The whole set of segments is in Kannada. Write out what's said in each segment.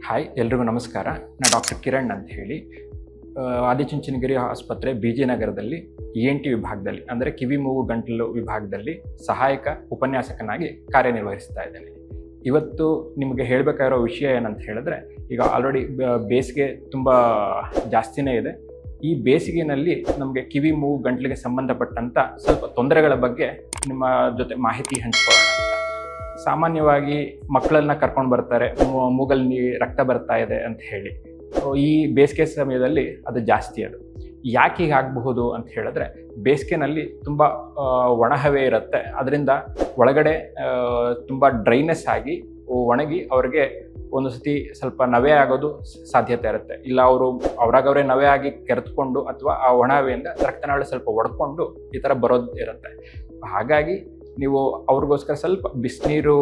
ಹಾಯ್, ಎಲ್ರಿಗೂ ನಮಸ್ಕಾರ. ನಾನು ಡಾಕ್ಟರ್ ಕಿರಣ್ ಅಂತ ಹೇಳಿ ಆದಿಚುಂಚನಗಿರಿ ಆಸ್ಪತ್ರೆ BG ನಗರದಲ್ಲಿ ENT ವಿಭಾಗದಲ್ಲಿ ಅಂದರೆ ಕಿವಿ ಮೂಗು ಗಂಟಲು ವಿಭಾಗದಲ್ಲಿ ಸಹಾಯಕ ಉಪನ್ಯಾಸಕನಾಗಿ ಕಾರ್ಯನಿರ್ವಹಿಸ್ತಾ ಇದ್ದೇನೆ. ಇವತ್ತು ನಿಮಗೆ ಹೇಳಬೇಕಾಗಿರೋ ವಿಷಯ ಏನಂತ ಹೇಳಿದ್ರೆ, ಈಗ ಆಲ್ರೆಡಿ ಬೇಸಿಗೆ ತುಂಬ ಜಾಸ್ತಿನೇ ಇದೆ. ಈ ಬೇಸಿಗೆಯಲ್ಲಿ ನಮಗೆ ಕಿವಿ ಮೂಗು ಗಂಟಲಿಗೆ ಸಂಬಂಧಪಟ್ಟಂಥ ಸ್ವಲ್ಪ ತೊಂದರೆಗಳ ಬಗ್ಗೆ ನಿಮ್ಮ ಜೊತೆ ಮಾಹಿತಿ ಹಂಚ್ಕೊಳ್ಳೋಣ ಅಂತ. ಸಾಮಾನ್ಯವಾಗಿ ಮಕ್ಕಳನ್ನ ಕರ್ಕೊಂಡು ಬರ್ತಾರೆ, ಮೂಗಲ್ಲಿ ರಕ್ತ ಬರ್ತಾ ಇದೆ ಅಂತ ಹೇಳಿ. ಈ ಬೇಸಿಗೆ ಸಮಯದಲ್ಲಿ ಅದು ಜಾಸ್ತಿ. ಅದು ಯಾಕೆ ಹೀಗಾಗಬಹುದು ಅಂತ ಹೇಳಿದ್ರೆ, ಬೇಸಿಗೆನಲ್ಲಿ ತುಂಬ ಒಣಹವೆ ಇರುತ್ತೆ. ಅದರಿಂದ ಒಳಗಡೆ ತುಂಬ ಡ್ರೈನೆಸ್ ಆಗಿ ಒಣಗಿ ಅವ್ರಿಗೆ ಒಂದು ಸತಿ ಸ್ವಲ್ಪ ನವೆ ಆಗೋದು ಸಾಧ್ಯತೆ ಇರುತ್ತೆ. ಇಲ್ಲ ಅವರಾಗವರೇ ನವೆ ಆಗಿ ಕೆರೆದುಕೊಂಡು ಅಥವಾ ಆ ಒಣಹವೆಯಿಂದ ರಕ್ತನಾಳ ಸ್ವಲ್ಪ ಒಡ್ಕೊಂಡು ಈ ಥರ ಬರೋದು ಇರುತ್ತೆ. ಹಾಗಾಗಿ ನೀವು ಅವ್ರಿಗೋಸ್ಕರ ಸ್ವಲ್ಪ ಬಿಸಿನೀರು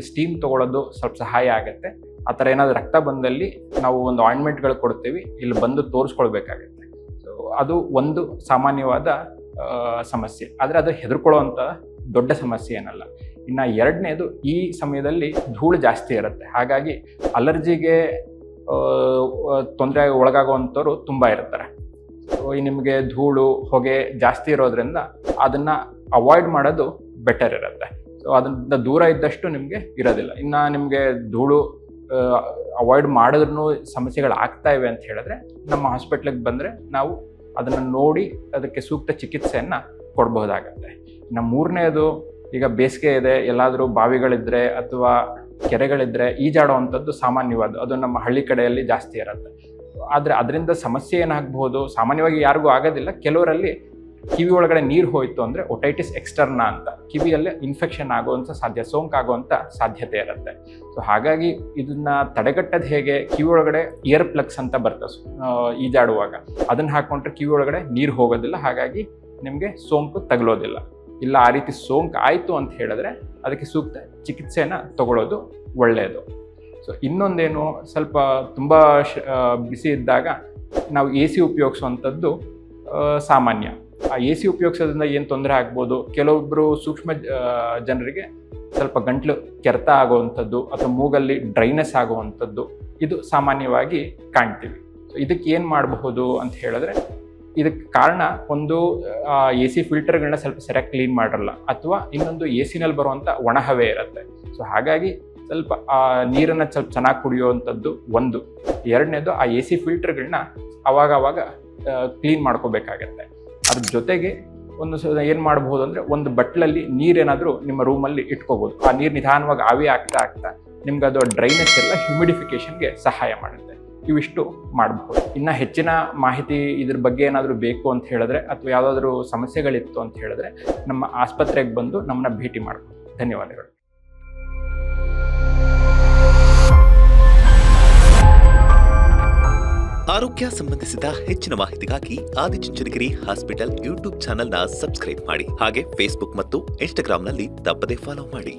ಸ್ಟೀಮ್ ತೊಗೊಳೋದು ಸ್ವಲ್ಪ ಸಹಾಯ ಆಗುತ್ತೆ. ಆ ಥರ ಏನಾದರೂ ರಕ್ತ ಬಂದಲ್ಲಿ ನಾವು ಒಂದು ಆಯಿಂಟ್ಮೆಂಟ್ಗಳು ಕೊಡ್ತೀವಿ, ಇಲ್ಲಿ ಬಂದು ತೋರಿಸ್ಕೊಳ್ಬೇಕಾಗತ್ತೆ. ಸೊ ಅದು ಒಂದು ಸಾಮಾನ್ಯವಾದ ಸಮಸ್ಯೆ. ಆದರೆ ಅದು ಹೆದರ್ಕೊಳ್ಳೋವಂಥ ದೊಡ್ಡ ಸಮಸ್ಯೆ ಏನಲ್ಲ. ಇನ್ನು ಎರಡನೇದು, ಈ ಸಮಯದಲ್ಲಿ ಧೂಳು ಜಾಸ್ತಿ ಇರುತ್ತೆ. ಹಾಗಾಗಿ ಅಲರ್ಜಿಗೆ ತೊಂದರೆ ಒಳಗಾಗುವಂಥವ್ರು ತುಂಬ ಇರ್ತಾರೆ. ನಿಮಗೆ ಧೂಳು ಹೊಗೆ ಜಾಸ್ತಿ ಇರೋದ್ರಿಂದ ಅದನ್ನು ಅವಾಯ್ಡ್ ಮಾಡೋದು ಬೆಟರ್ ಇರುತ್ತೆ. ಸೊ ಅದರಿಂದ ದೂರ ಇದ್ದಷ್ಟು ನಿಮಗೆ ಇರೋದಿಲ್ಲ. ಇನ್ನು ನಿಮಗೆ ಧೂಳು ಅವಾಯ್ಡ್ ಮಾಡಿದ್ರೂ ಸಮಸ್ಯೆಗಳಾಗ್ತಾ ಇವೆ ಅಂತ ಹೇಳಿದ್ರೆ, ನಮ್ಮ ಹಾಸ್ಪಿಟ್ಲಿಗೆ ಬಂದರೆ ನಾವು ಅದನ್ನು ನೋಡಿ ಅದಕ್ಕೆ ಸೂಕ್ತ ಚಿಕಿತ್ಸೆಯನ್ನು ಕೊಡಬಹುದಾಗತ್ತೆ. ಇನ್ನು ಮೂರನೇದು, ಈಗ ಬೇಸಿಗೆ ಇದೆ, ಎಲ್ಲಾದರೂ ಬಾವಿಗಳಿದ್ರೆ ಅಥವಾ ಕೆರೆಗಳಿದ್ರೆ ಈಜಾಡುವಂಥದ್ದು ಸಾಮಾನ್ಯವಾದ, ಅದು ನಮ್ಮ ಹಳ್ಳಿ ಕಡೆಯಲ್ಲಿ ಜಾಸ್ತಿ ಇರುತ್ತೆ. ಆದರೆ ಅದರಿಂದ ಸಮಸ್ಯೆ ಏನಾಗಬಹುದು, ಸಾಮಾನ್ಯವಾಗಿ ಯಾರಿಗೂ ಆಗೋದಿಲ್ಲ. ಕೆಲವರಲ್ಲಿ ಕಿವಿ ಒಳಗಡೆ ನೀರು ಹೋಯಿತು ಅಂದರೆ ಒಟೈಟಿಸ್ ಎಕ್ಸ್ಟರ್ನಾ ಅಂತ ಕಿವಿಯಲ್ಲೇ ಇನ್ಫೆಕ್ಷನ್ ಆಗುವಂಥ ಸೋಂಕಾಗುವಂಥ ಸಾಧ್ಯತೆ ಇರುತ್ತೆ. ಸೊ ಹಾಗಾಗಿ ಇದನ್ನು ತಡೆಗಟ್ಟೋದು ಹೇಗೆ, ಕಿವಿ ಒಳಗಡೆ ಇಯರ್ ಪ್ಲಗ್ಸ್ ಅಂತ ಬರ್ತದೆ ಈಜಾಡುವಾಗ, ಅದನ್ನು ಹಾಕ್ಕೊಂಡ್ರೆ ಕಿವಿ ಒಳಗಡೆ ನೀರು ಹೋಗೋದಿಲ್ಲ. ಹಾಗಾಗಿ ನಿಮಗೆ ಸೋಂಕು ತಗಲೋದಿಲ್ಲ. ಇಲ್ಲ ಆ ರೀತಿ ಸೋಂಕು ಆಯಿತು ಅಂತ ಹೇಳಿದ್ರೆ ಅದಕ್ಕೆ ಸೂಕ್ತ ಚಿಕಿತ್ಸೆಯನ್ನು ತಗೊಳ್ಳೋದು ಒಳ್ಳೆಯದು. ಸೊ ಇನ್ನೊಂದೇನು, ಸ್ವಲ್ಪ ತುಂಬ ಬಿಸಿ ಇದ್ದಾಗ ನಾವು AC ಉಪಯೋಗಿಸುವಂಥದ್ದು ಸಾಮಾನ್ಯ. ಆ AC ಉಪಯೋಗಿಸೋದ್ರಿಂದ ಏನು ತೊಂದರೆ ಆಗ್ಬೋದು, ಕೆಲವೊಬ್ಬರು ಸೂಕ್ಷ್ಮ ಜನರಿಗೆ ಸ್ವಲ್ಪ ಗಂಟ್ಲು ಕೆರೆತ ಆಗುವಂಥದ್ದು ಅಥವಾ ಮೂಗಲ್ಲಿ ಡ್ರೈನೆಸ್ ಆಗುವಂಥದ್ದು ಇದು ಸಾಮಾನ್ಯವಾಗಿ ಕಾಣ್ತೀವಿ. ಸೊ ಇದಕ್ಕೆ ಏನು ಮಾಡಬಹುದು ಅಂತ ಹೇಳಿದ್ರೆ, ಇದಕ್ಕೆ ಕಾರಣ ಒಂದು AC ಫಿಲ್ಟರ್ಗಳನ್ನ ಸ್ವಲ್ಪ ಸರಿಯಾಗಿ ಕ್ಲೀನ್ ಮಾಡಿರಲ್ಲ, ಅಥವಾ ಇನ್ನೊಂದು AC-ನಲ್ಲಿ ಬರುವಂಥ ಒಣಹವೆ ಇರುತ್ತೆ. ಸೊ ಹಾಗಾಗಿ ಸ್ವಲ್ಪ ಆ ನೀರನ್ನು ಸ್ವಲ್ಪ ಚೆನ್ನಾಗಿ ಕುಡಿಯುವಂಥದ್ದು ಒಂದು. ಎರಡನೇದು, ಆ AC ಫಿಲ್ಟರ್ಗಳನ್ನ ಅವಾಗ ಕ್ಲೀನ್ ಮಾಡ್ಕೋಬೇಕಾಗತ್ತೆ. ಅದ್ರ ಜೊತೆಗೆ ಏನು ಮಾಡಬಹುದು ಅಂದರೆ, ಒಂದು ಬಟ್ಲಲ್ಲಿ ನೀರೇನಾದರೂ ನಿಮ್ಮ ರೂಮಲ್ಲಿ ಇಟ್ಕೋಬೋದು. ಆ ನೀರು ನಿಧಾನವಾಗಿ ಆವಿ ಆಗ್ತಾ ನಿಮ್ಗೆ ಅದು ಡ್ರೈನೆಸ್ ಎಲ್ಲ ಹ್ಯೂಮಿಡಿಫಿಕೇಷನ್ಗೆ ಸಹಾಯ ಮಾಡುತ್ತೆ. ಇವಿಷ್ಟು ಮಾಡಬಹುದು. ಇನ್ನು ಹೆಚ್ಚಿನ ಮಾಹಿತಿ ಇದ್ರ ಬಗ್ಗೆ ಏನಾದರೂ ಬೇಕು ಅಂತ ಹೇಳಿದ್ರೆ, ಅಥವಾ ಯಾವುದಾದ್ರೂ ಸಮಸ್ಯೆಗಳಿತ್ತು ಅಂತ ಹೇಳಿದ್ರೆ, ನಮ್ಮ ಆಸ್ಪತ್ರೆಗೆ ಬಂದು ನಮ್ಮನ್ನ ಭೇಟಿ ಮಾಡಬಹುದು. ಧನ್ಯವಾದಗಳು. ಆರೋಗ್ಯ ಸಂಬಂಧಿಸಿದ ಹೆಚ್ಚಿನ ಮಾಹಿತಿಗಾಗಿ ಆದಿಚುಂಚನಗಿರಿ ಹಾಸ್ಪಿಟಲ್ ಯೂಟ್ಯೂಬ್ ಚಾನೆಲ್ನ ಸಬ್ಸ್ಕ್ರೈಬ್ ಮಾಡಿ. ಹಾಗೆ ಫೇಸ್ಬುಕ್ ಮತ್ತು ಇನ್ಸ್ಟಾಗ್ರಾಂನಲ್ಲಿ ತಪ್ಪದೇ ಫಾಲೋ ಮಾಡಿ.